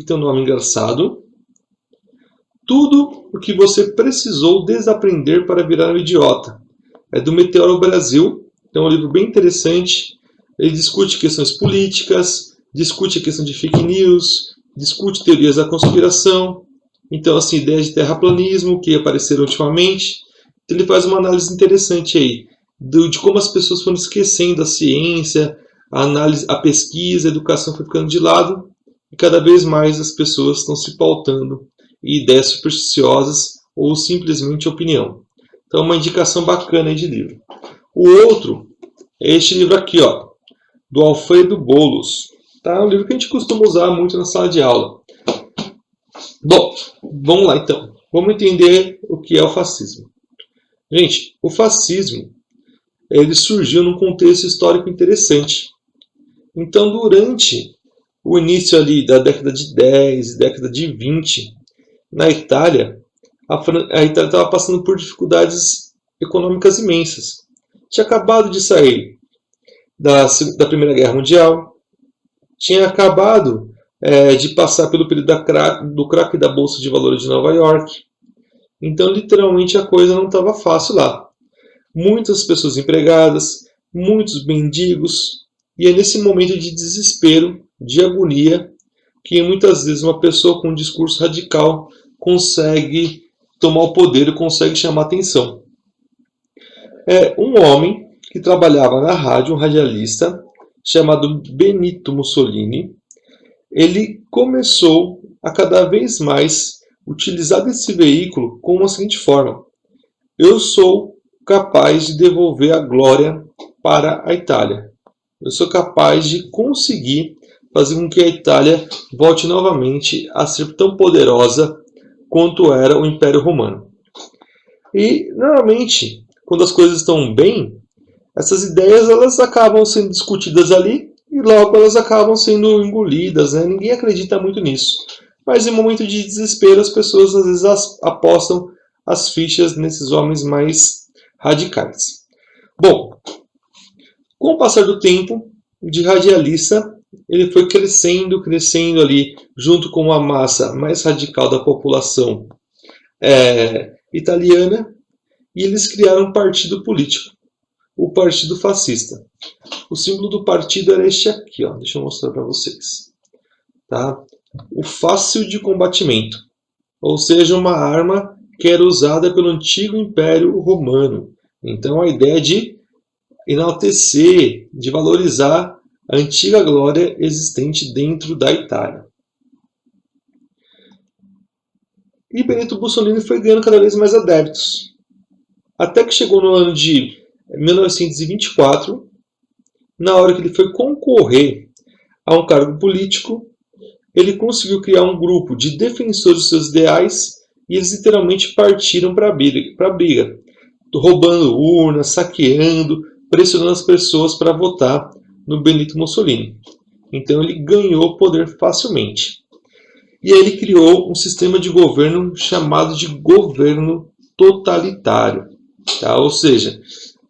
tem um nome engraçado. Tudo o que você precisou desaprender para virar um idiota. É do Meteoro Brasil. É um livro bem interessante. Ele discute questões políticas, discute a questão de fake news, discute teorias da conspiração. Então, assim, ideias de terraplanismo que apareceram ultimamente. Então, ele faz uma análise interessante aí de como as pessoas foram esquecendo a ciência, a análise, a pesquisa, a educação foi ficando de lado e cada vez mais as pessoas estão se pautando em ideias supersticiosas ou simplesmente opinião. Então, uma indicação bacana aí de livro. O outro é este livro aqui, ó, do Alfredo Bolos. Tá? Um livro que a gente costuma usar muito na sala de aula. Bom, vamos lá então. Vamos entender o que é o fascismo. Gente, o fascismo ele surgiu num contexto histórico interessante. Então, durante o início ali da década de 10, década de 20, na Itália, a Itália estava passando por dificuldades econômicas imensas. Tinha acabado de sair da Primeira Guerra Mundial, tinha acabado de passar pelo período do crack da Bolsa de Valores de Nova York. Então, literalmente, a coisa não estava fácil lá. Muitas pessoas empregadas, muitos mendigos, e é nesse momento de desespero, de agonia, que muitas vezes uma pessoa com um discurso radical consegue tomar o poder e consegue chamar atenção. Um homem que trabalhava na rádio, um radialista, chamado Benito Mussolini, ele começou a cada vez mais utilizar esse veículo com a seguinte forma: eu sou capaz de devolver a glória para a Itália. Eu sou capaz de conseguir fazer com que a Itália volte novamente a ser tão poderosa quanto era o Império Romano. E, normalmente, quando as coisas estão bem, essas ideias elas acabam sendo discutidas ali e logo elas acabam sendo engolidas. Né? Ninguém acredita muito nisso. Mas em momento de desespero, as pessoas às vezes apostam as fichas nesses homens mais radicais. Bom, com o passar do tempo, de radialista, ele foi crescendo ali, junto com uma massa mais radical da população italiana, e eles criaram um partido político, o Partido Fascista. O símbolo do partido era este aqui, ó, deixa eu mostrar para vocês. Tá? O fácil de combatimento, ou seja, uma arma que era usada pelo antigo Império Romano. Então a ideia de enaltecer, de valorizar a antiga glória existente dentro da Itália. E Benito Mussolini foi ganhando cada vez mais adeptos. Até que chegou no ano de 1924, na hora que ele foi concorrer a um cargo político, ele conseguiu criar um grupo de defensores dos seus ideais e eles literalmente partiram para a briga, roubando urnas, saqueando, pressionando as pessoas para votar no Benito Mussolini. Então ele ganhou poder facilmente. E aí ele criou um sistema de governo chamado de governo totalitário. Tá? Ou seja,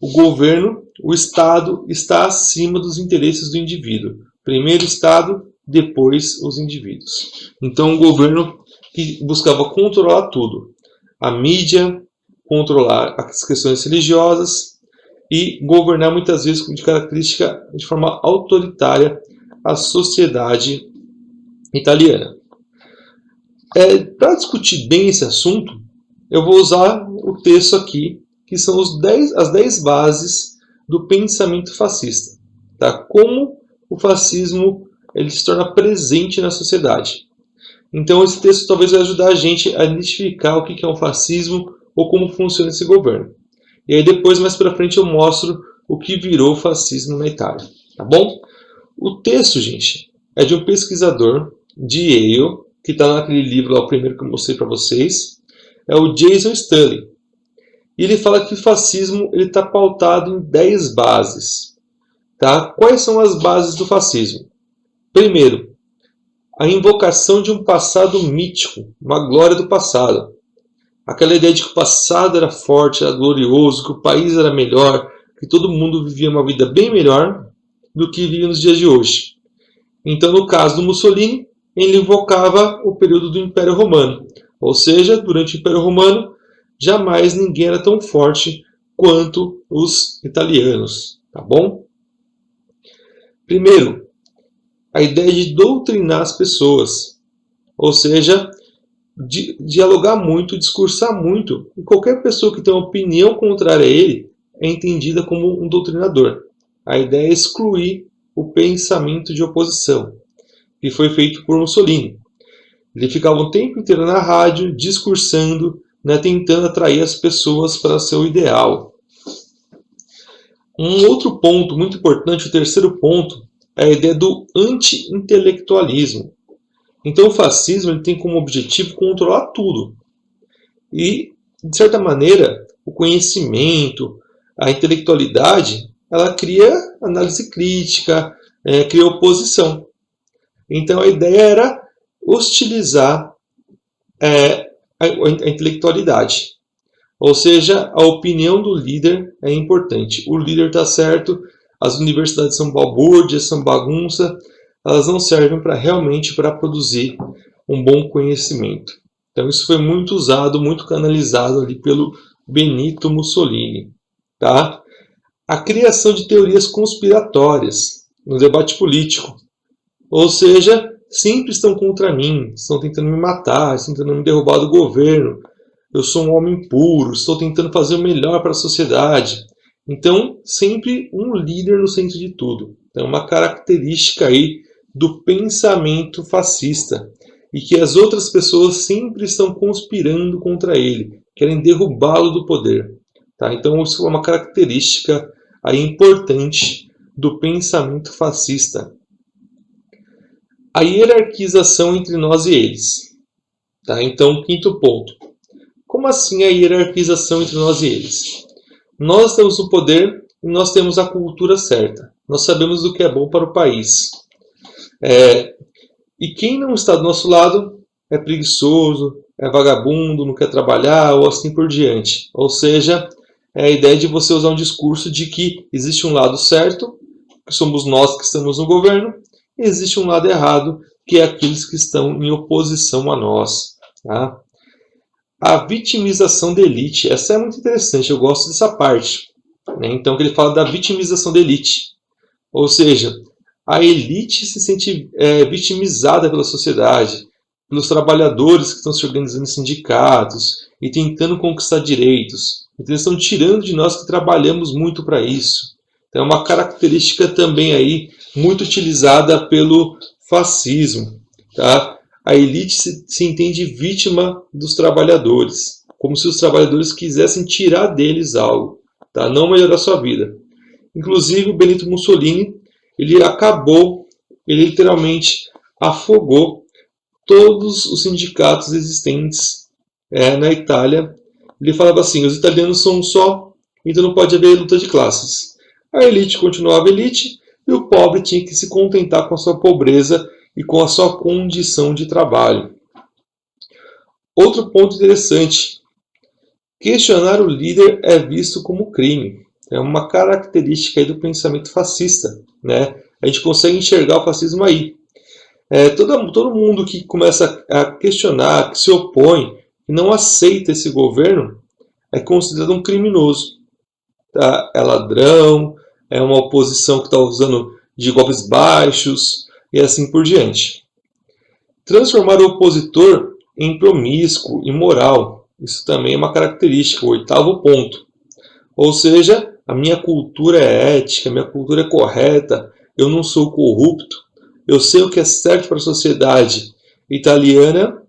o governo, o Estado, está acima dos interesses do indivíduo. Primeiro o Estado, depois os indivíduos. Então um governo que buscava controlar tudo. A mídia, controlar as questões religiosas e governar muitas vezes de característica de forma autoritária a sociedade italiana. Para discutir bem esse assunto, eu vou usar o texto aqui, que são as 10 bases do pensamento fascista. Tá? Como o fascismo ele se torna presente na sociedade. Então esse texto talvez vai ajudar a gente a identificar o que é um fascismo ou como funciona esse governo. E aí depois, mais para frente, eu mostro o que virou fascismo na Itália. Tá bom? O texto, gente, é de um pesquisador de Yale, que está naquele livro lá, o primeiro que eu mostrei para vocês. É o Jason Stanley. E ele fala que o fascismo está pautado em 10 bases. Tá? Quais são as bases do fascismo? Primeiro, a invocação de um passado mítico, uma glória do passado. Aquela ideia de que o passado era forte, era glorioso, que o país era melhor, que todo mundo vivia uma vida bem melhor do que vive nos dias de hoje. Então, no caso do Mussolini, ele invocava o período do Império Romano. Ou seja, durante o Império Romano, jamais ninguém era tão forte quanto os italianos. Tá bom? Primeiro, a ideia de doutrinar as pessoas. Ou seja, dialogar muito, discursar muito. E qualquer pessoa que tem uma opinião contrária a ele é entendida como um doutrinador. A ideia é excluir o pensamento de oposição, que foi feito por Mussolini. Ele ficava o tempo inteiro na rádio, discursando, né, tentando atrair as pessoas para o seu ideal. Um outro ponto muito importante, o terceiro ponto, é a ideia do anti-intelectualismo. Então o fascismo ele tem como objetivo controlar tudo. E, de certa maneira, o conhecimento, a intelectualidade, ela cria análise crítica, cria oposição. Então a ideia era hostilizar a intelectualidade. Ou seja, a opinião do líder é importante. O líder está certo, as universidades são balbúrdias, são bagunça, elas não servem realmente para produzir um bom conhecimento. Então isso foi muito usado, muito canalizado ali pelo Benito Mussolini. Tá? A criação de teorias conspiratórias no debate político. Ou seja, sempre estão contra mim, estão tentando me matar, estão tentando me derrubar do governo. Eu sou um homem puro, estou tentando fazer o melhor para a sociedade. Então, sempre um líder no centro de tudo. Então, uma característica aí do pensamento fascista. E que as outras pessoas sempre estão conspirando contra ele, querem derrubá-lo do poder. Tá? Então, isso é uma característica aí importante do pensamento fascista. A hierarquização entre nós e eles. Tá? Então, quinto ponto. Como assim a hierarquização entre nós e eles? Nós temos o poder e nós temos a cultura certa. Nós sabemos o que é bom para o país. E quem não está do nosso lado é preguiçoso, é vagabundo, não quer trabalhar ou assim por diante. Ou seja, é a ideia de você usar um discurso de que existe um lado certo, que somos nós que estamos no governo, e existe um lado errado, que é aqueles que estão em oposição a nós. Tá? A vitimização da elite, essa é muito interessante, eu gosto dessa parte. Né? Então, que ele fala da vitimização da elite. Ou seja, a elite se sente vitimizada pela sociedade, pelos trabalhadores que estão se organizando em sindicatos e tentando conquistar direitos. Então, eles estão tirando de nós que trabalhamos muito para isso. Então, é uma característica também aí muito utilizada pelo fascismo. Tá? A elite se entende vítima dos trabalhadores, como se os trabalhadores quisessem tirar deles algo, tá? Não melhorar sua vida. Inclusive, o Benito Mussolini, ele literalmente afogou todos os sindicatos existentes na Itália. Ele falava assim, os italianos são um só, então não pode haver luta de classes. A elite continuava elite e o pobre tinha que se contentar com a sua pobreza e com a sua condição de trabalho. Outro ponto interessante. Questionar o líder é visto como crime. É uma característica aí do pensamento fascista. Né? A gente consegue enxergar o fascismo aí. Todo mundo que começa a questionar, que se opõe, que não aceita esse governo, é considerado um criminoso. Tá? É ladrão, é uma oposição que está usando de golpes baixos, e assim por diante. Transformar o opositor em promíscuo, imoral. Isso também é uma característica, o oitavo ponto. Ou seja, a minha cultura é ética, a minha cultura é correta, eu não sou corrupto, eu sei o que é certo para a sociedade italiana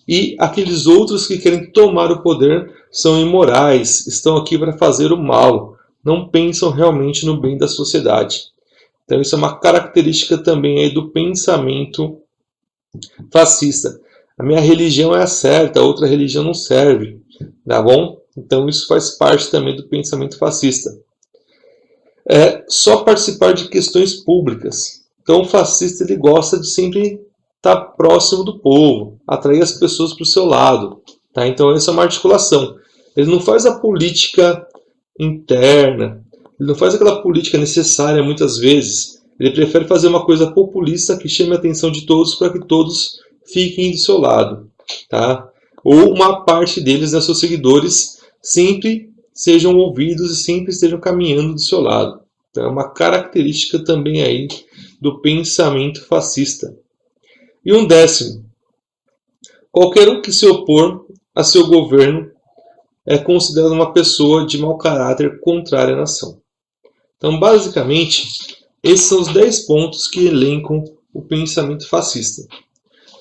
e aqueles outros que querem tomar o poder são imorais, estão aqui para fazer o mal, não pensam realmente no bem da sociedade. Então isso é uma característica também aí do pensamento fascista. A minha religião é a certa, a outra religião não serve. Tá bom? Então isso faz parte também do pensamento fascista. Só participar de questões públicas. Então o fascista ele gosta de sempre estar próximo do povo, atrair as pessoas para o seu lado. Tá? Então essa é uma articulação. Ele não faz a política interna, ele não faz aquela política necessária muitas vezes. Ele prefere fazer uma coisa populista que chame a atenção de todos para que todos fiquem do seu lado, tá? Ou uma parte deles, né, seus seguidores, sempre sejam ouvidos e sempre estejam caminhando do seu lado. Então, é uma característica também aí do pensamento fascista. E um décimo: qualquer um que se opor a seu governo é considerado uma pessoa de mau caráter contrária à nação. Então, basicamente, esses são os 10 pontos que elencam o pensamento fascista.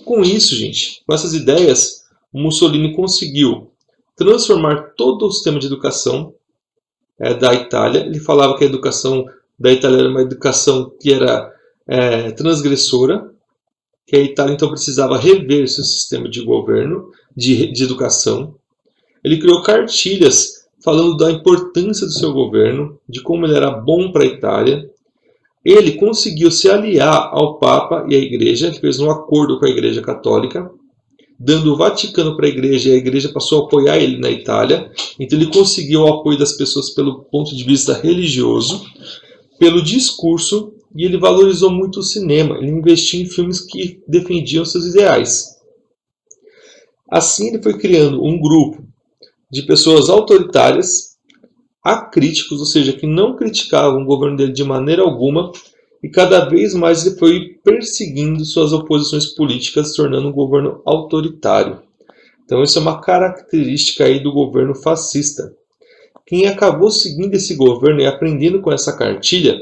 Com isso, gente, com essas ideias, Mussolini conseguiu transformar todo o sistema de educação da Itália. Ele falava que a educação da Itália era uma educação que era transgressora, que a Itália então precisava rever seu sistema de governo, de educação. Ele criou cartilhas falando da importância do seu governo, de como ele era bom para a Itália. Ele conseguiu se aliar ao Papa e à Igreja, ele fez um acordo com a Igreja Católica, dando o Vaticano para a Igreja, e a Igreja passou a apoiar ele na Itália. Então ele conseguiu o apoio das pessoas pelo ponto de vista religioso, pelo discurso, e ele valorizou muito o cinema. Ele investiu em filmes que defendiam seus ideais. Assim ele foi criando um grupo de pessoas autoritárias, acríticos, ou seja, que não criticavam o governo dele de maneira alguma, e cada vez mais ele foi perseguindo suas oposições políticas, se tornando um governo autoritário. Então isso é uma característica aí do governo fascista. Quem acabou seguindo esse governo e aprendendo com essa cartilha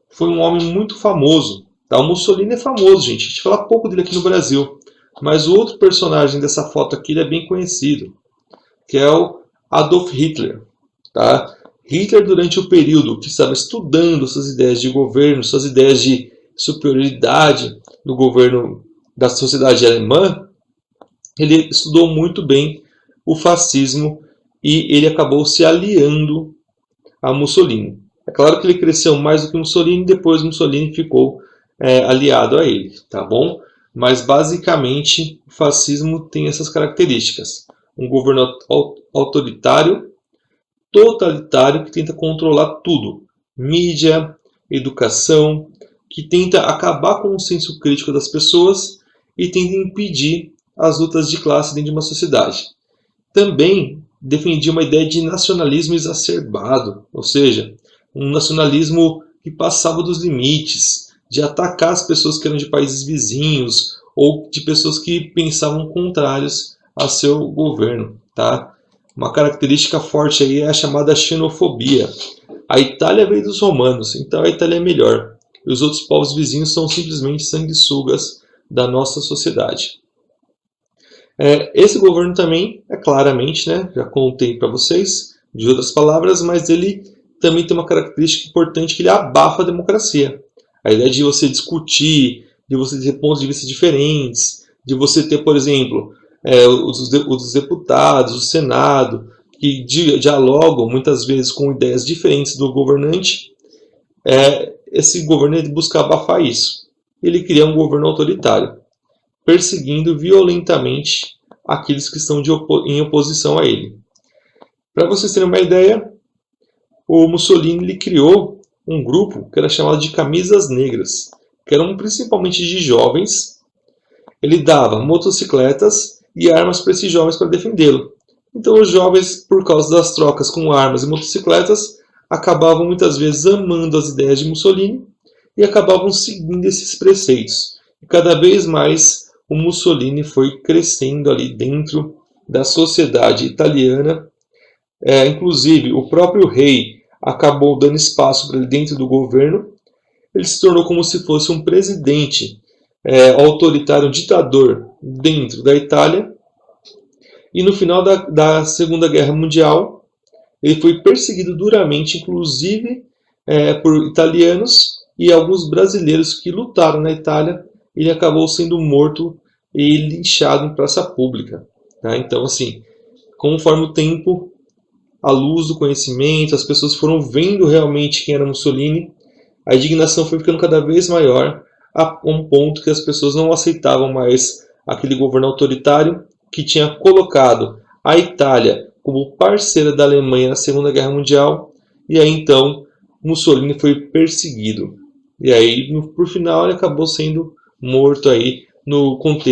foi um homem muito famoso. Tá? O Mussolini é famoso, gente. A gente fala pouco dele aqui no Brasil. Mas o outro personagem dessa foto aqui ele é bem conhecido, que é o Adolf Hitler. Tá? Hitler, durante o período que estava estudando suas ideias de governo, suas ideias de superioridade do governo da sociedade alemã, ele estudou muito bem o fascismo e ele acabou se aliando a Mussolini. É claro que ele cresceu mais do que Mussolini, depois Mussolini ficou aliado a ele, tá bom? Mas basicamente o fascismo tem essas características. Um governo autoritário, totalitário, que tenta controlar tudo. Mídia, educação, que tenta acabar com o senso crítico das pessoas e tenta impedir as lutas de classe dentro de uma sociedade. Também defendia uma ideia de nacionalismo exacerbado, ou seja, um nacionalismo que passava dos limites, de atacar as pessoas que eram de países vizinhos ou de pessoas que pensavam contrários a seu governo. Tá? Uma característica forte aí é a chamada xenofobia. A Itália veio dos romanos, então a Itália é melhor. E os outros povos vizinhos são simplesmente sanguessugas da nossa sociedade. Esse governo também é claramente, né, já contei para vocês, de outras palavras, mas ele também tem uma característica importante que ele abafa a democracia. A ideia de você discutir, de você ter pontos de vista diferentes, de você ter, por exemplo, os deputados, o Senado, que dialogam muitas vezes com ideias diferentes do governante. Esse governo ele busca abafar isso. Ele cria um governo autoritário, perseguindo violentamente aqueles que estão em oposição a ele. Para vocês terem uma ideia, o Mussolini ele criou um grupo que era chamado de Camisas Negras, que eram principalmente de jovens. Ele dava motocicletas e armas para esses jovens para defendê-lo. Então os jovens, por causa das trocas com armas e motocicletas, acabavam muitas vezes amando as ideias de Mussolini e acabavam seguindo esses preceitos. E cada vez mais o Mussolini foi crescendo ali dentro da sociedade italiana. Inclusive o próprio rei acabou dando espaço para ele dentro do governo. Ele se tornou como se fosse um presidente autoritário, um ditador dentro da Itália. E no final da Segunda Guerra Mundial, ele foi perseguido duramente, inclusive por italianos e alguns brasileiros que lutaram na Itália. Ele acabou sendo morto e linchado em praça pública. Tá? Então, assim, conforme o tempo, a luz do conhecimento, as pessoas foram vendo realmente quem era Mussolini, a indignação foi ficando cada vez maior, a um ponto que as pessoas não aceitavam mais aquele governo autoritário que tinha colocado a Itália como parceira da Alemanha na Segunda Guerra Mundial, e aí então Mussolini foi perseguido. E aí, por final, ele acabou sendo morto aí no contexto